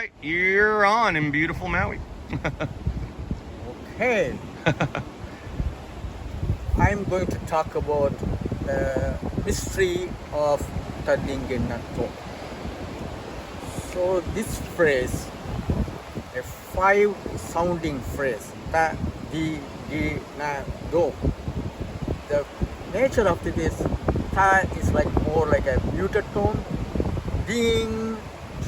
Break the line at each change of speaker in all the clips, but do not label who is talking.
right, you're on in beautiful Maui.
Okay, I'm going to talk about the mystery of Tadinginatto. So this phrase, a 5-sounding phrase, ta, di, na, do. The nature of it is, ta is like more like a muted tone, ding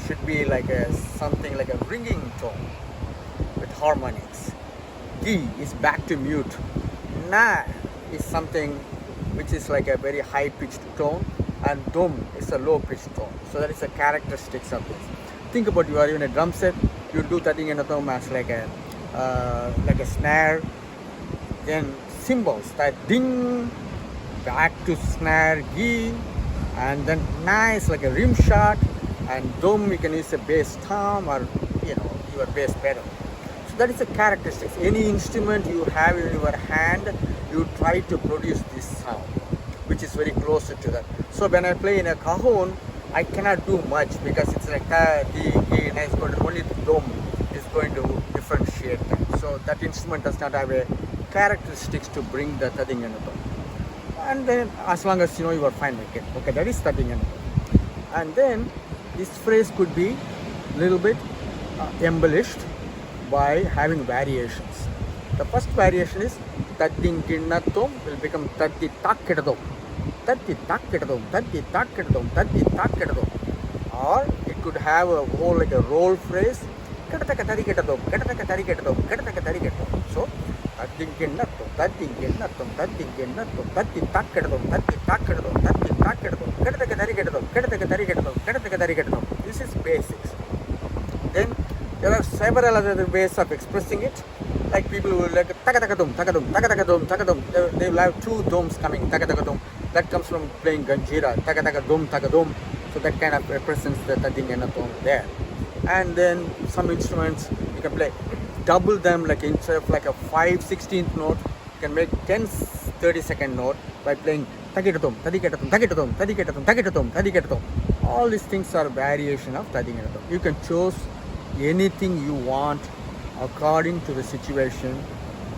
should be like something like a ringing tone with harmonics. Di is back to mute. Na is something which is like a very high pitched tone, and dum is a low pitched tone. So that is the characteristics of this. Think about, you are in a drum set, you do Tadinginattom as like a snare, then cymbals, that ding, back to snare, gi, and then na is like a rim shot, and dum you can use a bass tom or your bass pedal. So that is the characteristics. Any instrument you have in your hand, you try to produce this sound, which is very closer to that. So when I play in a cajon, I cannot do much because it's like ta, di, gi, na is going to, only the dum is going to differentiate that. So that instrument does not have a characteristics to bring the Tadinginattom. And then as long as you are fine with it. Okay, that is Tadinginattom. And then this phrase could be a little bit embellished by having variations. The first variation is Tadinginattom will become Taddi Takkidadom. Taddi Takkidadom, Taddi Takkidadom, Taddi Takkidadom. Or it could have a whole like a roll phrase. Kedataka Tariketadom, Kedataka Tariketadom, Kedataka Tariketadom. So Tadinginattom, Tadinginattom, Tadinginattom, Taddi Takkidadom, Taddi Takkidadom, Taddi Takkidadom, Kedataka Tariketadom, Kedataka Tariketadom, Kedataka Tariketadom. This is basics. Then there are several other ways of expressing it. Like people will like takadakadum, takadum, takadakadum, takadum. They will have two domes coming, takadakadum. That comes from playing ganjira, takadakadum, takadum. So that kind of represents the Tadinginattom there. And then some instruments you can play double them, like instead of like a 5/16th note, you can make 10 30-second note by playing Tadikattum, Tadikattum, Tadikattum, Tadikattum, Tadikattum, Tadikattum. All these things are variation of Tadinginattom. You can choose anything you want according to the situation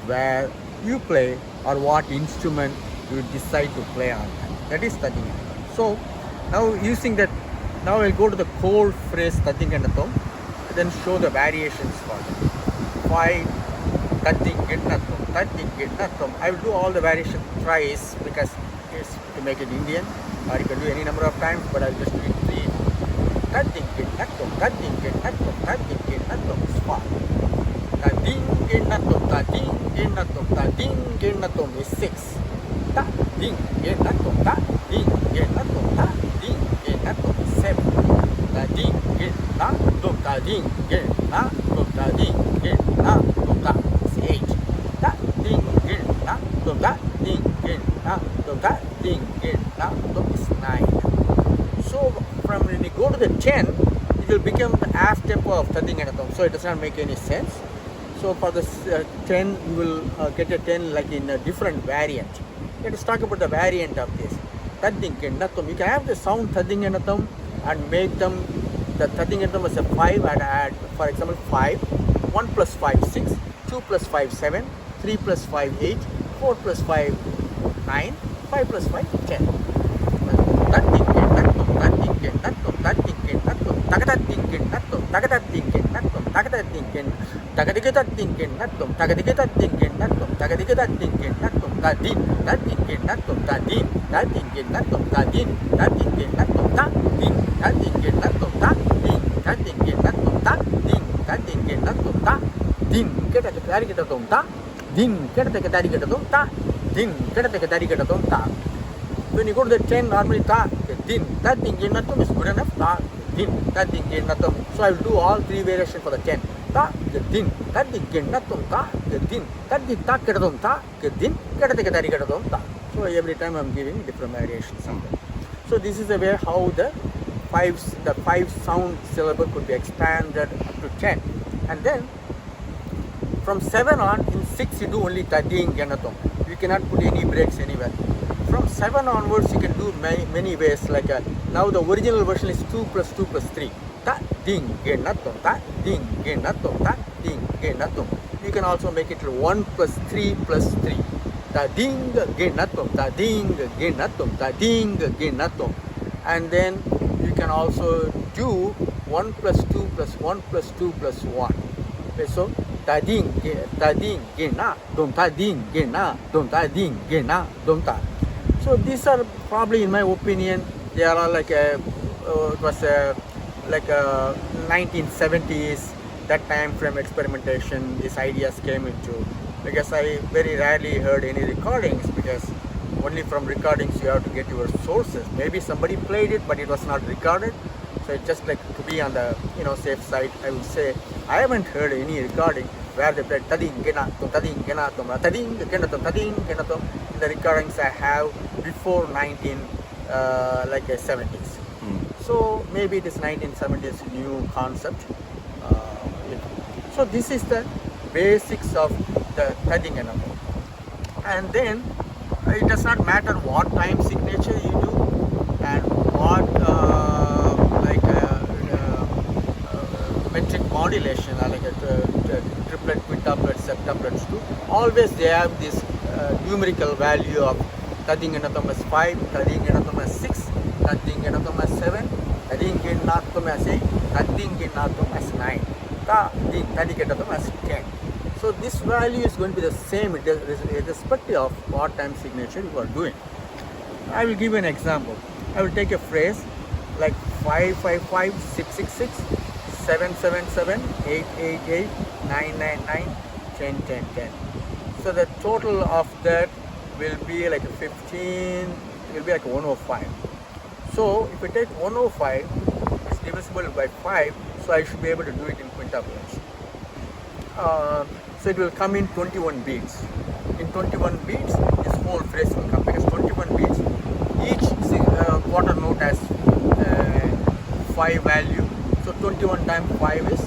where you play or what instrument you decide to play on. That is Tadinginattom. So now using that, now I'll go to the core phrase Tadinginattom and then show the variations for it. Why Tadinginattom, Tadinginattom. I will do all the variation thrice because it's to make it Indian, or you can do any number of times, but I'll just do it 3. Tadinginattom, Tadinginattom, Tadinginattom is 5. Tadinginattom, Tadinginattom, Tadinginattom is 6. Tadinginattom, Tadinginattom, Tadinginattom is 7. Tadinginattom, Tadinginattom, Tadinginattom is 8. Tadinginattom, Tadinginattom, Tadinginattom is 9. So from when you go to the 10, it will become the half tempo of Tadinginattom. So it does not make any sense. So for the 10, you will get a 10 like in a different variant. Let us talk about the variant of this. Tadinginattom. You can have the sound Tadinginattom and make them the Tadinginattom as a 5 and add, for example, 5, 1 plus 5, 6, 2 plus 5, 7, 3 plus 5, 8, 4 plus 5, 9, 5 plus 5, 10. Tadinginattom, Tadinginattom, Tadinginattom, Takatadinginattom, Takatadinginattom, Takatadinginattom, Takatadinginattom, Takatadinginattom, Takatadinginattom, Tadin, Tadinginattom, Tadin, Tadinginattom, Tadin, Tadinginattom, Tadin, Tadinginattom, Tadin, Tadinginattom, Tadin, Tadinginattom, Tadin, Kedatakatarikattom, Tadin, Kedatakatarikattom, Tadin, Kedatakatarikattom, Tadin. When you go to the 10, normally Tadin, Tadinginattom is good enough. Tadin, Tadinginattom. So I will do all 3 variations for the 10. Tadin, Tadinginattom, Tadin, Taddi Takkidadom, Tadin, Kedatakatarikattom. So every time I am giving different variations of that. So this is the way how the 5 sound syllable could be expanded up to 10. And then from 7 on, in 6 you do only Tadinginattom. You cannot put any breaks anywhere. From 7 onwards you can do many ways, like now the original version is 2 plus 2 plus 3. ta ding genatum ta ding genatum ta ding genatum. You can also make it 1 plus 3 plus 3. Ta ding genatum ta ding genatum ta ding genatum. And then you can also do 1 plus 2 plus 1 plus 2 plus 1. Okay, so ta ding gena dum ta ding gena dum ta ding gena dum ta. So these are probably, in my opinion, they are like it was like a 1970s, that time frame experimentation. These ideas came into, because I very rarely heard any recordings, because only from recordings you have to get your sources. Maybe somebody played it, but it was not recorded. So it's just like to be on the safe side, I would say I haven't heard any recording where they played tading gena tum tading gena tum tading gena tum tading gena tum. In the recordings I have before 70s. So maybe it is 1970s new concept. So this is the basics of the tading gena tum. And then it does not matter what time signature you do and what metric modulation, like a triplet, quintuplet, septuplets too. Always they have this numerical value of tading genatum as 5, tading genatum as 6, tading genatum as 7, tading genatum as 8, tading genatum as 9, tading genatum as 10. So this value is going to be the same irrespective of what time signature you are doing. I will give you an example. I will take a phrase like 555, 666, 777, 888, 999, 10, 10, 10. So the total of that will be like a 15, it will be like a 105. So if we take 105, it's divisible by 5, so I should be able to do it in quintuplets. So it will come in 21 beats. In 21 beats, this whole phrase will come, because 21 beats, each quarter note has 5 value. So 21 times 5 is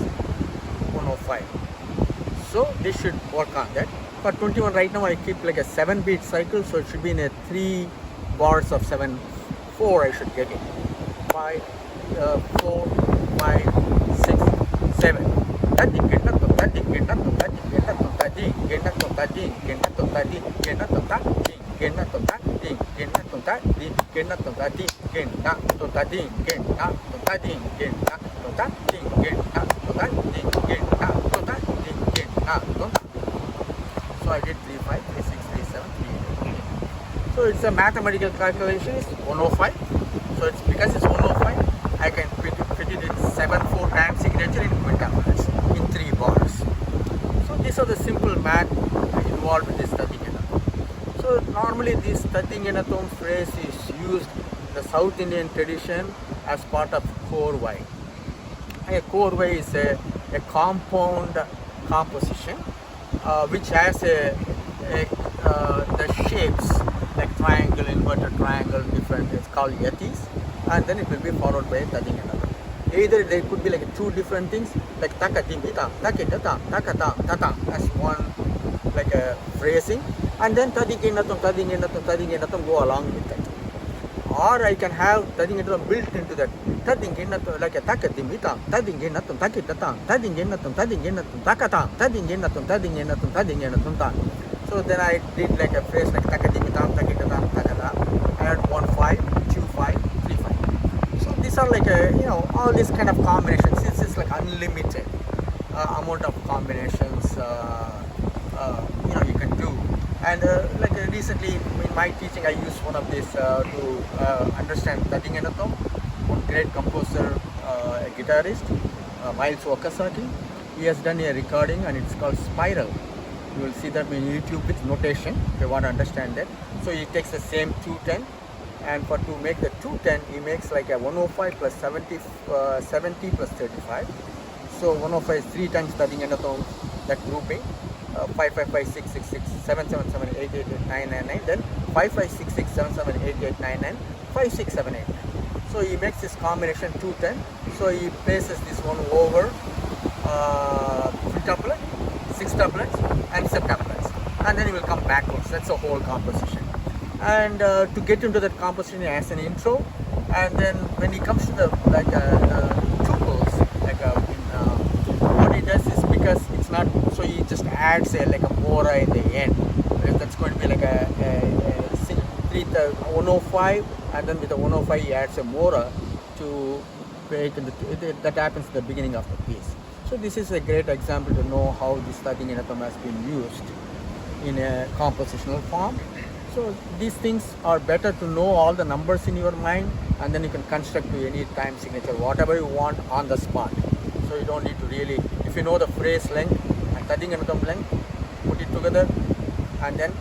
105. So this should work on that. For 21 right now I keep like a 7 beat cycle, so it should be in a 3 bars of 7, 4 I should get it. 5, 4, 5, 6, 7. So I did 3, 5, 3, 6, 3, 7, 3, 8. So it's a mathematical calculation, it's 105. So it's because it's 105, I can fit it in 7/4 time signature in quintuplets in 3 bars. So these are the simple math involved with this tading genatum. So normally this tading genatum phrase is used in the South Indian tradition as part of core Y. A core Y is a compound composition which has the shapes like triangle, inverted triangle, different, it's called yatis, and then it will be followed by a tading genatum. Either there could be like 2 different things like takatimita, takitata, takata, tata as one like a phrasing, and then tading genatum go along with that. Or I can have tading genatum built into that. Tading genatum like a takatimita, tading genatum, takitata, tading genatum, takata, tading genatum, ta. So then I did like a phrase like takatimita, takitata, takata. I had 1, 5, 2, 5, 3, 5. So these are like all these kind of combinations. This is like unlimited amount of combinations you can do. And like recently in my teaching, I used one of these to understand tading genatum. One great composer, a guitarist, Miles Wakasaki, he has done a recording and it's called Spiral. You will see that on YouTube with notation if you want to understand that. So he takes the same 210, and to make the 210 he makes like a 105 plus 70 plus 35. So 105 is 3 times tading genatum, that grouping. 5, 5, 5, 6, 6, 6, 7, 7, 7, 8, 8, 8, 9, 9, 9. Then 5, 5, 6, 6, 7, 7, 8, 8, 9, 9, 5, 6, 7, 8. So he makes this combination 210. So he places this one over quintuplet, sextuplets, and septuplets, and then he will come backwards. That's the whole composition. And to get into that composition, he has an intro, and then when he comes to the tuples, because it's not, so he just adds like a mora in the end. If that's going to be like a 105, and then with the 105 he adds a mora to break that happens at the beginning of the piece. So this is a great example to know how this Tathinganatham has been used in a compositional form. So these things are better to know all the numbers in your mind, and then you can construct to any time signature, whatever you want on the spot. So you don't need to really, if you know the phrase length and Tathinganatham length, put it together, and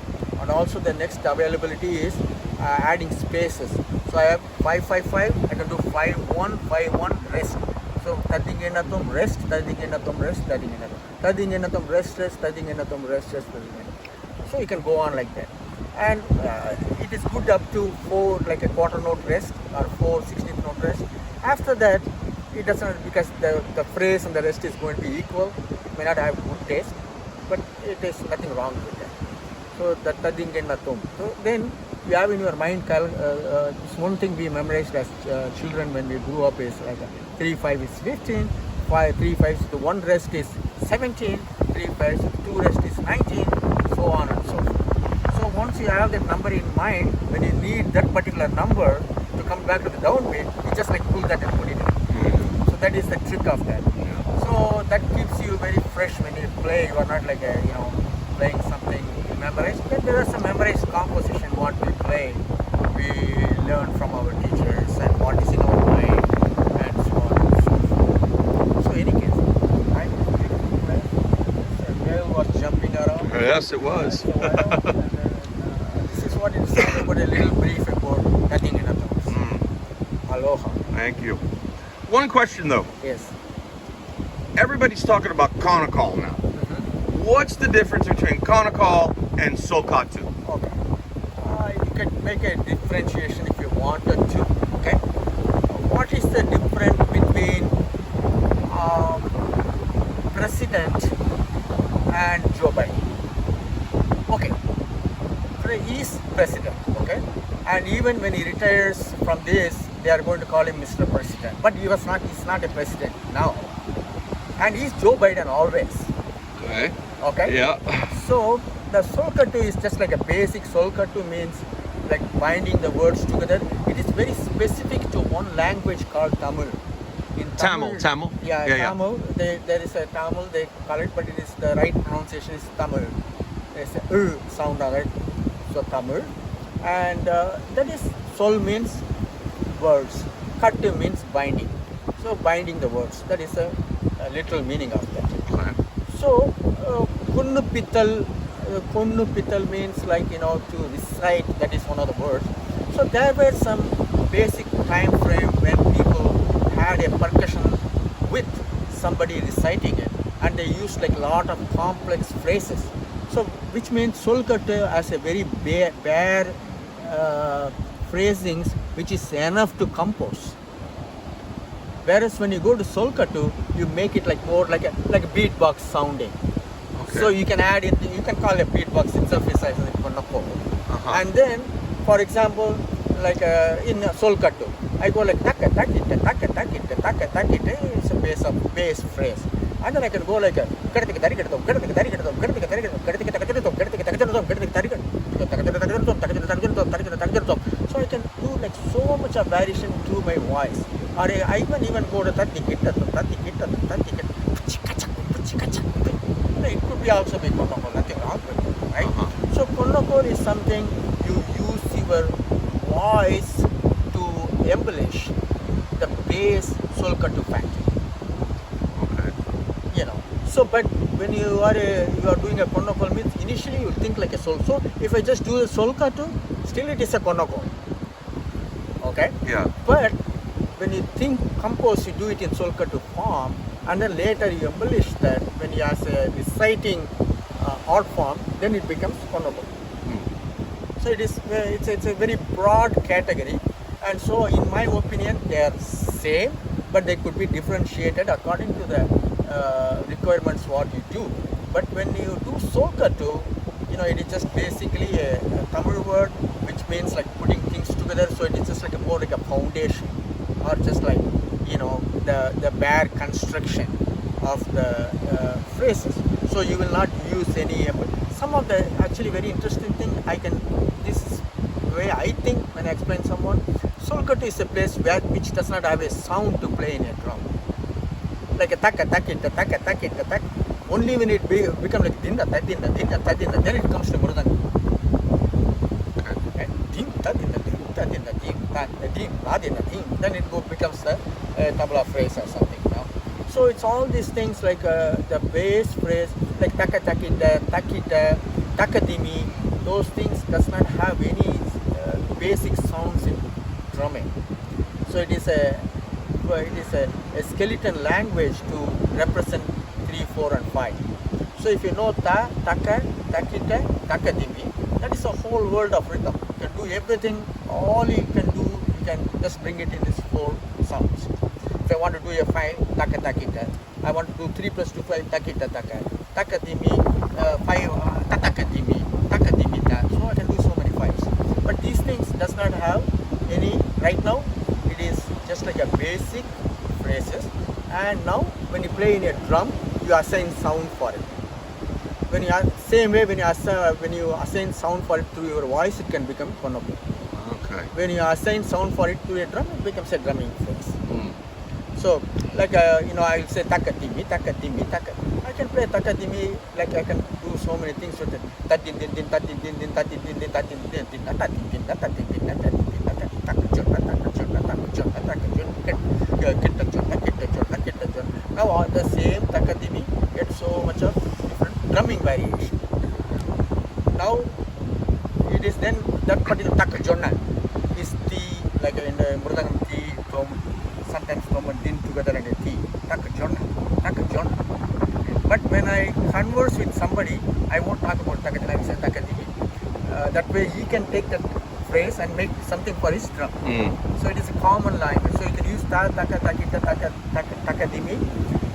also the next availability is adding spaces. So I have 555, I can do 51, 51, rest. So Tathinganatham, rest, Tathinganatham, rest, Tathinganatham. Tathinganatham, rest, rest, Tathinganatham, rest, rest, Tathinganatham. So you can go on like that. And it is good up to 4, like a quarter note rest or 4 16th note rest. After that, it doesn't, because the phrase and the rest is going to be equal. It may not have good taste, but it is nothing wrong with that. So that Tathinganatham. So then you have in your mind, this one thing we memorized as children when we grew up is like 3 5 is 15, 5 3 5 to 1 rest is 17, 3 5 to 2 rest is 19, so on and so forth. So once you have that number in mind, when you need that particular number to come back to the downbeat, you just like pull that and put it in. So that is the trick of that. So that keeps you very fresh when you play. You are not like playing something memorized. But there are some memorized composition what we play. We learn from our teachers and what is in our mind and so on and so forth. So any case, right? The girl was jumping around.
Yes, it was.
This is what it's saying about a little brief about Tathinganatham. Aloha.
Thank you. One question though.
Yes.
Everybody's talking about Konnokol now. What's the difference between Konnokol and Solkattu?
Okay. You can make a differentiation if you wanted to. Okay. What is the difference between President and Joe Biden? Okay. He is president. Okay. And even when he retires from this, they are going to call him Mr. President. But he's not a president now. And he's Joe Biden always.
Okay.
Okay?
Yeah.
So the Solkattu is just like a basic. Solkattu means like binding the words together. It is very specific to one language called Tamil. In
Tamil.
Yeah, Tamil. There is a Tamil, they call it, but it is the right pronunciation is Tamil. There's a sound on it. So Tamil. And that is Sol means words. Kattu means binding. So binding the words. That is a literal meaning of that.
Okay.
So Kunnu Pittal means like to recite. That is one of the words. So there were some basic time frame when people had a percussion with somebody reciting it, and they used like a lot of complex phrases. So which means Solkattu has a very bare phrasings which is enough to compose. Whereas when you go to Solkattu, you make it like more like a beatbox sounding. Okay. So you can add in, you can call a beatbox itself is as a Konnokol. And then, for example, like in Solkattu, I go like taka takita taka takita taka takita. It's a bass phrase. And then I can go like a so I can do like so much of variation to my voice. Or I can even go to it could be also be Konnokol, nothing wrong with it, right? So Konnokol is something you use your voice to embellish the bass Solkattu factor. So, but when you are doing a Konnokol means initially you think like a Sol. So if I just do a Solkattu, still it is a Konnokol. Okay?
Yeah.
But when you compose, you do it in Solkattu form, and then later you embellish that when you are reciting art form, then it becomes Konnokol. So it's a very broad category, and so in my opinion they are same, but they could be differentiated according to the requirements what you do. But when you do Solkattu, it is just basically a Tamil word which means like putting things together. So it is just like more like a foundation, or just like the bare construction of the phrases. So you will not use any. Some of the actually very interesting thing this is the way I think when I explain someone. Solkattu is a place which does not have a sound to play in a drum. Like a taka, takita, taka, takita, tak. Only when it becomes like dinda, tadinda, dinda, tadinda, then it comes to mridangam. Okay. Dim, tadinda, dim, tadinda, dim, dim, tadinda, dim. Then it becomes a tabla phrase or something. You know? So it's all these things like the bass phrase, like taka, takita, takita, takadimi. Those things does not have any basic sounds in drumming. So it is a skeleton language to represent 3, 4 and 5. So if you know ta, taka, takita, takadimi, that is a whole world of rhythm. You can do everything, all you can do, you can just bring it in these 4 sounds. If I want to do a 5, taka, takita, I want to do 3 plus 2, 5, takita, taka, takadimi, 5, tatakadimi, takadimi, ta. So I can do so many 5s. But these things does not have any, right now, it is just like a basic phrases, and now when you play in a drum you assign sound for it. When you same way when you assign sound for it through your voice, it can become Konnokol.
Okay.
When you assign sound for it to a drum, it becomes a drumming phrase. So like I will say takadimi, takadimi, taka. I can play takadimi, like I can do so many things with it. Tatin din din tatin din din tatin din din tatin din din tatin din tatin din tatin din now all the same takadimi gets so much of different drumming variation. Now it is then that particular takajonna is the, like in the mridangam T, tom, sometimes tom and din together and a T. Takajonna. But when I converse with somebody, I won't talk about takajonna, I will say takadimi. That way he can take that phrase and make something for his drum. So it is a common language. So you can use ta, taka, takita, takadimi,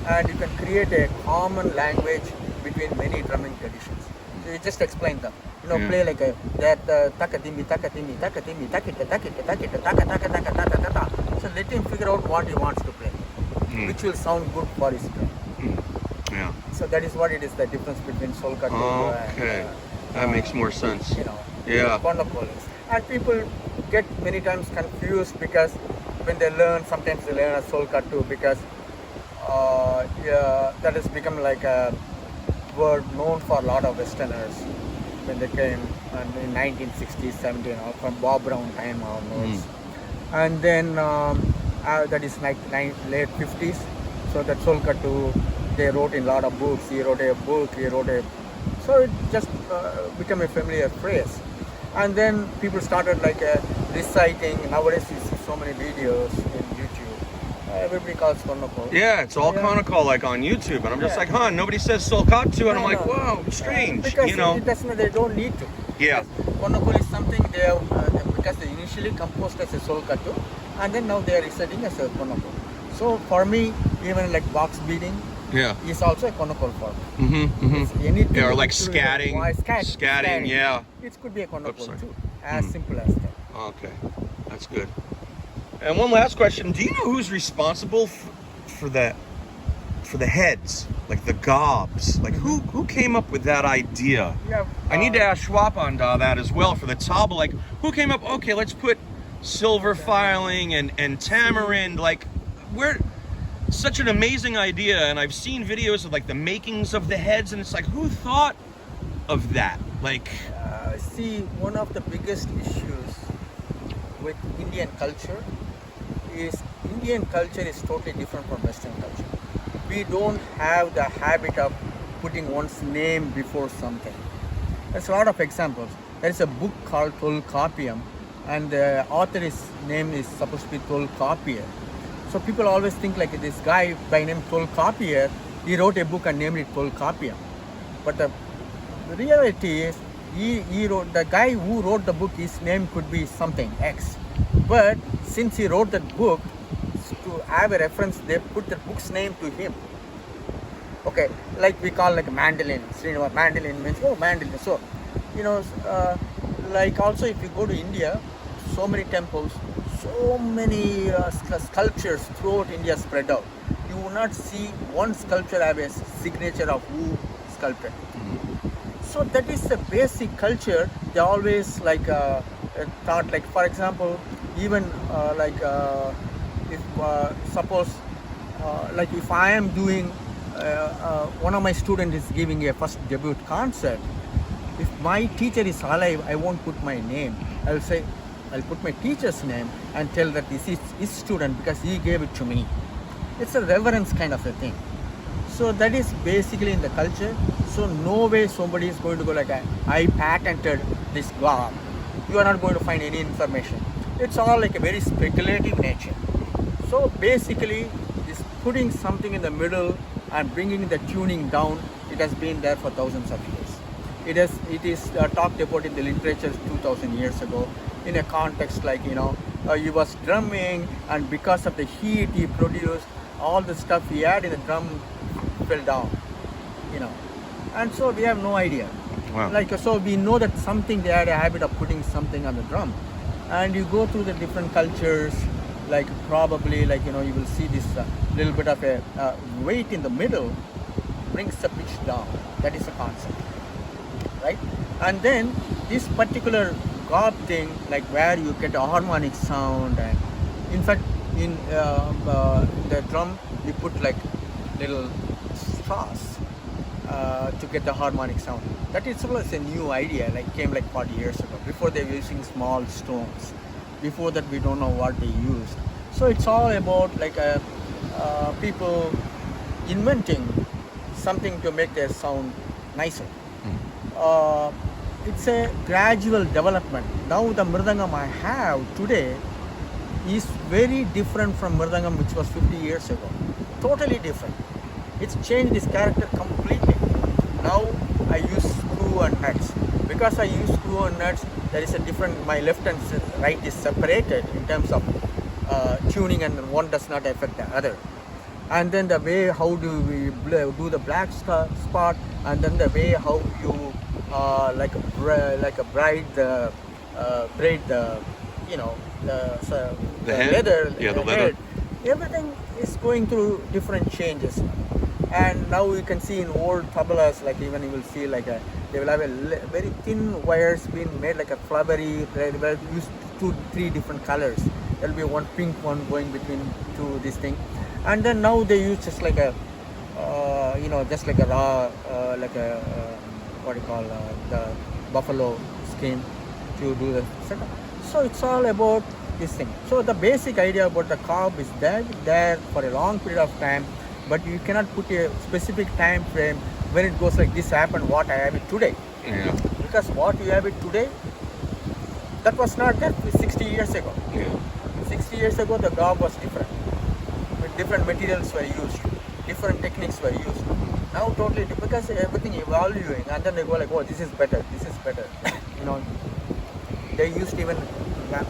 and you can create a common language between many drumming traditions. So you just explain them. Play like that takadimi, takadimi, takadimi, takita, takita, takita, taka, taka, taka, taka, taka. So let him figure out what he wants to play, which will sound good for his drum.
Yeah.
So that is what it is, the difference between Solkattu
and that makes more sense.
Yeah. Konnokol. And people get many times confused because when they learn, sometimes they learn a Solkattu because that has become like a word known for a lot of Westerners when they came in 1960s, 70s, from Bob Brown time onwards. And then that is like late 50s. So that Solkattu, they wrote in a lot of books. He wrote a book. So it just became a familiar phrase. And then people started like reciting. Nowadays you see so many videos in YouTube. Everybody calls Konnokol.
Yeah, it's all Konnokol like on YouTube, and I'm just like, nobody says Solkattu, and I'm like, whoa, strange.
Because it doesn't, they don't need to.
Yeah.
Konnokol is something they have, because they initially composed as a Solkattu, and then now they are reciting as a Konnokol. So for me, even like box beating, is also a Konnokol form. Anything
or like scatting. Scatting, yeah.
It could be a Konnokol too. As simple as that.
Okay, that's good. And one last question: do you know who's responsible for the heads, like the gobs? Like who came up with that idea?
Yeah.
I need to ask Schwapanda that as well for the tabla. Like who came up? Okay, let's put silver filing and tamarind. Like where? Such an amazing idea, and I've seen videos of like the makings of the heads, and it's like, who thought of that? Like,
see, one of the biggest issues with Indian culture is totally different from Western culture. We don't have the habit of putting one's name before something. There's a lot of examples. There is a book called Tolkappiyam, and the author's name is supposed to be Tolkappiyar. So people always think like this guy by name Tolkappiyar, he wrote a book and named it Tolkappiyam. But the reality is, he wrote, the guy who wrote the book, his name could be something X. But since he wrote that book, to have a reference, they put the book's name to him. Okay, like we call like mandolin. Srini, mandolin means, mandolin. So, like also if you go to India, so many temples, so many sculptures throughout India spread out. you will not see one sculpture have a signature of who sculpted. So that is the basic culture. They always like thought, like for example, even if suppose like if I am doing one of my students is giving a first debut concert. If my teacher is alive, I won't put my name. I'll say I'll put my teacher's name and tell that this is his student because he gave it to me. It's a reverence kind of a thing. So that is basically in the culture. So no way somebody is going to go like, I patented this god. You are not going to find any information. It's all like a very speculative nature. So basically, this putting something in the middle and bringing the tuning down, it has been there for thousands of years. It is talked about in the literature 2000 years ago in a context like, he was drumming, and because of the heat he produced, all the stuff he had in the drum fell down, and so we have no idea.
Wow.
So we know that something, they had a habit of putting something on the drum, and you go through the different cultures, like probably like you will see this little bit of a weight in the middle brings the pitch down. That is the concept, right? And then this particular gob thing, like where you get a harmonic sound, and in fact in the drum you put like little straws to get the harmonic sound. That itself is a new idea, like came like 40 years ago. Before they were using small stones. Before that we don't know what they used. So it's all about like people inventing something to make their sound nicer. It's a gradual development. Now the mridangam I have today is very different from mridangam which was 50 years ago. Totally different. It's changed its character completely. Now I use screw and nuts. Because I use screw and nuts, there is a different, my left and right is separated in terms of tuning, and one does not affect the other. And then the way how do we do the black spot, and then the way how you braid the leather,
the leather.
Everything is going through different changes. And now you can see in old tablas, like even you will see like they will have a very thin wires being made like a flowery. They will use 2-3 different colors. There will be one pink one going between two this thing, and then now they use just like a just like a raw what do you call the buffalo skin to do the setup. So it's all about this thing. So the basic idea about the cob is there for a long period of time, but you cannot put a specific time frame when it goes like this happened, what I have it today.
Yeah.
Because what you have it today, that was not there 60 years ago.
Yeah.
60 years ago the gob was different. With different materials were used, different techniques were used. Now totally different because everything evolving, and then they go like, oh, this is better, this is better. They used even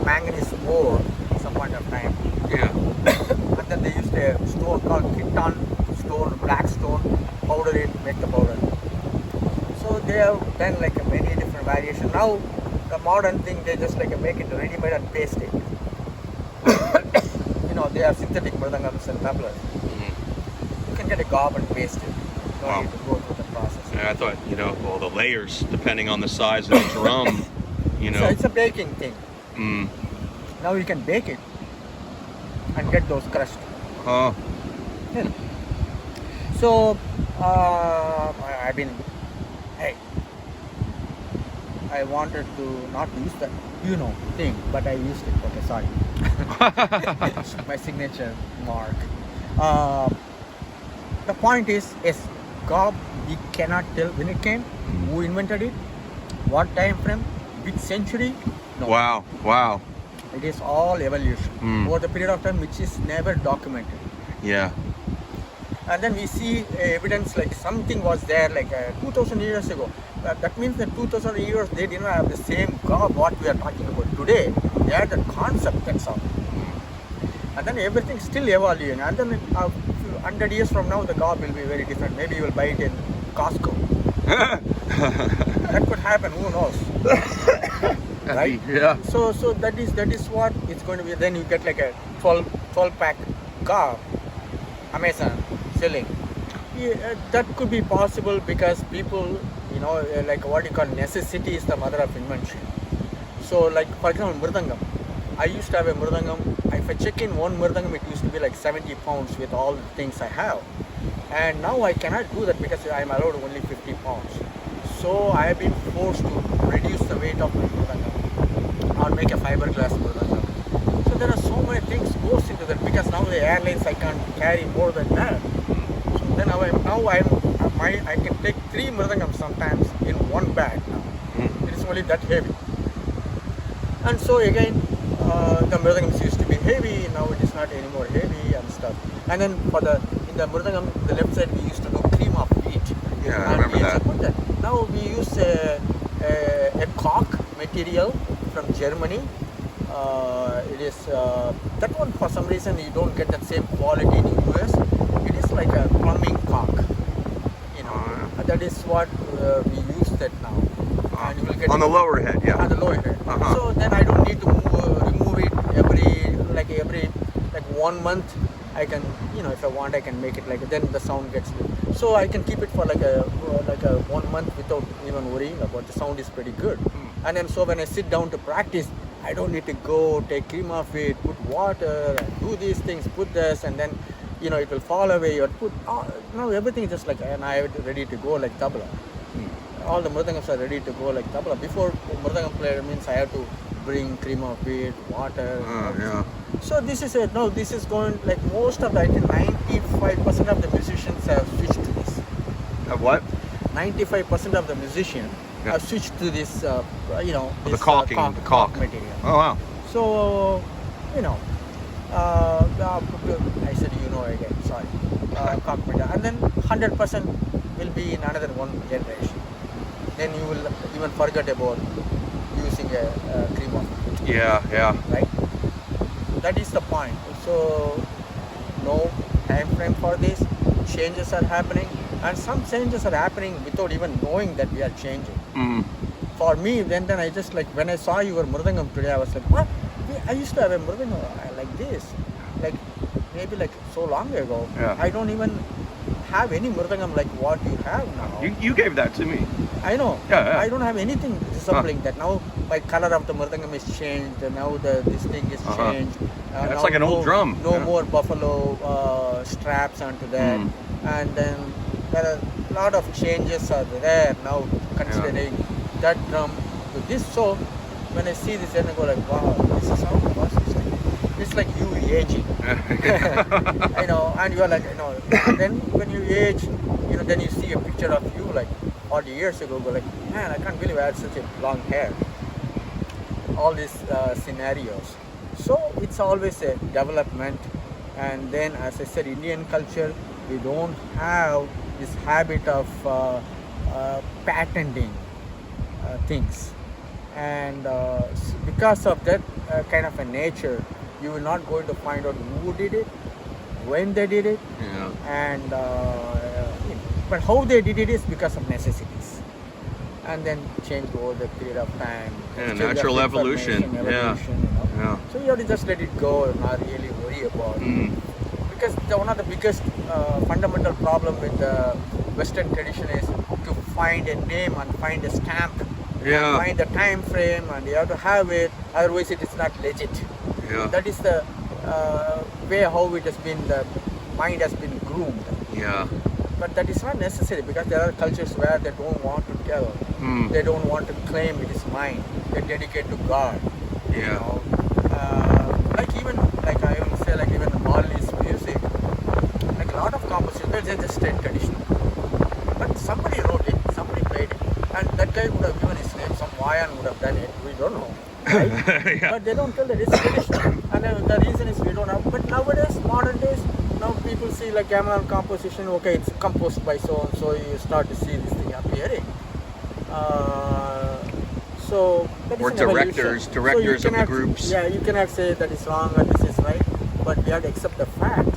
manganese ore at some point of time.
Yeah.
And then they used a stone called Kittan stone, black stone, powder it, make the powder. So they have done like many different variations. Now the modern thing, they just like make it ready-made and paste it. They have synthetic mridangams and tablas.
Mm-hmm.
You can get a gob and paste it. You don't need to go through the process.
Yeah, I thought, well, the layers, depending on the size of the drum,
So it's a baking thing.
Mm.
Now you can bake it and get those crushed.
Oh.
Yeah. So I wanted to not use that thing, but I used it. Okay, sorry. My signature mark. The point is, yes, gob, we cannot tell when it came, who invented it, what time frame, which century. No.
Wow.
It is all evolution over the period of time, which is never documented.
Yeah.
And then we see evidence like something was there like 2000 years ago. That means that 2000 years they didn't have the same gob what we are talking about today. They had that concept, that's all. And then everything still evolving. And then 100 years from now, the gob will be very different. Maybe you will buy it in Costco. That could happen. Who knows? Right?
Yeah.
So that is what it's going to be. Then you get like a 12 pack gob, Amazon selling. Yeah, that could be possible because people, like what you call necessity is the mother of invention. So, like for example, mridangam. I used to have a mridangam. If I check in one mridangam, it used to be like 70 pounds with all the things I have. And now I cannot do that because I am allowed only 50 pounds. So I have been forced to reduce the weight of my mridangam or make a fiberglass mridangam. So there are so many things goes into that because now the airlines I can't carry more than that. So then I can take 3 mridangams sometimes in one bag now. It is only that heavy. And so again, the mridangams used to be heavy, now it is not anymore heavy and stuff. And then in the mridangam, the left side we used to do cream of wheat.
Yeah, I remember that.
Now we use a cork material from Germany. It is that one for some reason you don't get that same quality in the US. It is like a plumbing cork. That is what we use that now. And you will get
on the lower head, yeah.
On the lower head.
Uh-huh.
So then I don't need to remove it every 1 month. I can, if I want, I can make it then the sound gets good. So I can keep it for like a 1 month without even worrying about the sound is pretty good. And then so when I sit down to practice, I don't need to go take cream off it, put water, and do these things, put this, and then it will fall away or put. Now everything is just and I have it ready to go like tabla. All the mridangams are ready to go like tabla. Before mridangam player means I have to bring cream of wheat, water.
Yeah.
So this is it. Now this is going like most of I think 95% of the musicians have switched to this.
Of what?
95% of the musicians have switched to this.
The caulking, the caulk
material.
Oh wow.
So I said again. Sorry. Caulk material, and then 100% will be in another one generation. Then you will even forget about using a cream of it.
Yeah.
Right? That is the point. So, no time frame for this. Changes are happening, and some changes are happening without even knowing that we are changing. For me, then I just when I saw your mridangam today, I was like, what? I used to have a mridangam like this, maybe so long ago.
Yeah.
I don't even have any mridangam like what you have now.
You gave that to me.
I know.
Yeah.
I don't have anything resembling that. Now my color of the mridangam is changed. Now this thing is changed.
That's like an old drum.
No more buffalo straps onto that. And then there are a lot of changes are there now considering that drum to this. So when I see this, then I go wow, this is how it was. It's like you aging. And you are and then when you age, then you see a picture of you 40 years ago, go man, I can't believe I had such a long hair. All these scenarios. So it's always a development. And then, as I said, Indian culture, we don't have this habit of patenting things. And because of that kind of a nature, you will not going to find out who did it, when they did it, and but how they did it is because of necessities, and then change over the period of time.
Natural evolution.
So you have to just let it go and not really worry about it. Because one of the biggest fundamental problem with the Western tradition is to find a name and find a stamp, and find the time frame, and you have to have it. Otherwise, it is not legit. That is the way how it has been. The mind has been groomed. But that is not necessary because there are cultures where they don't want to tell. They don't want to claim it is mine. They dedicate to God. I even say even the Maoi's music, a lot of compositions, they just stayed traditional. But somebody wrote it, somebody played it, and that guy would have given his name. Some Mayan would have done it. We don't know. Right? But they don't tell that it's traditional. And the reason is we don't have. But nowadays, modern days, now people see gamelan composition. Okay, it's composed by so and so. You start to see this thing appearing. So that is
or
an
directors
evolution.
of the groups.
Yeah, you cannot say that is wrong and this is right. But we have to accept the fact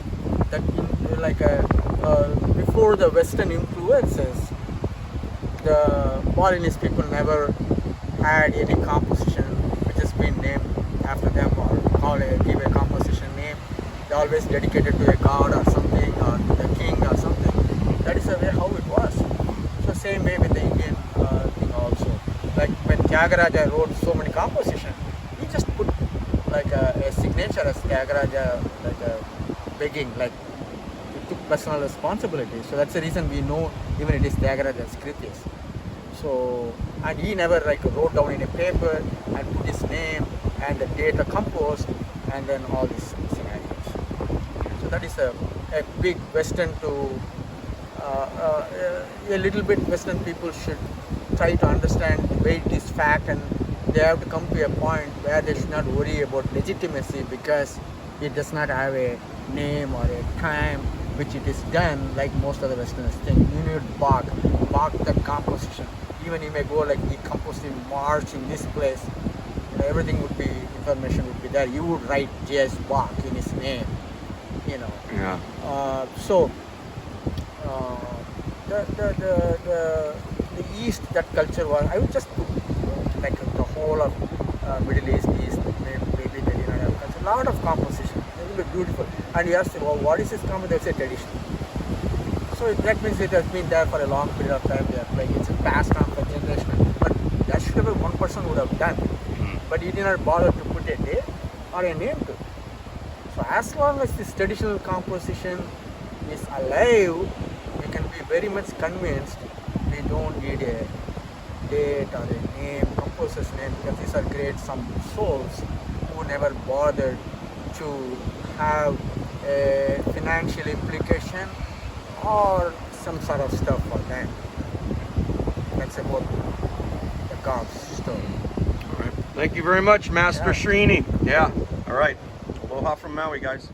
that before the Western influences, the Balinese people never had any composition which has been named after them or give a composition name. They always dedicated to a god or something, or the king or something. That is the way how it was. So same way with the Indian thing also. Like when Tyagaraja wrote so many compositions, he just put like a signature as Tyagaraja, like a begging, like he took personal responsibility. So that's the reason we know even it is Tyagaraja's Kritis. So, and he never like wrote down in a paper and put his name and the data composed and then all these scenarios. So that is a big Western to a little bit Western people should try to understand where it is fact, and they have to come to a point where they should not worry about legitimacy because it does not have a name or a time which it is done like most of the Westerners think. You need Bach that composition. Even you may go like he composed in March in this place, you know, everything would be, information would be there. You would write J.S. Bach in his name, you know.
Yeah.
So the East, that culture was, I would just put like the whole of Middle East, maybe the United Arab culture, a lot of composition. It will be beautiful. And you ask, well, what is this composition? They say tradition. So that means it has been there for a long period of time. There, like it's passed on for generation. But that should have one person would have done. But he did not bother to put a date or a name to it. So as long as this traditional composition is alive, we can be very much convinced we don't need a date or a name, composer's name, because these are great some souls who never bothered to have a financial implication or some sort of stuff for them. That's about the God's story.
All right. Thank you very much, Master
Yeah.
Srini. Yeah. All right. Aloha from Maui, guys.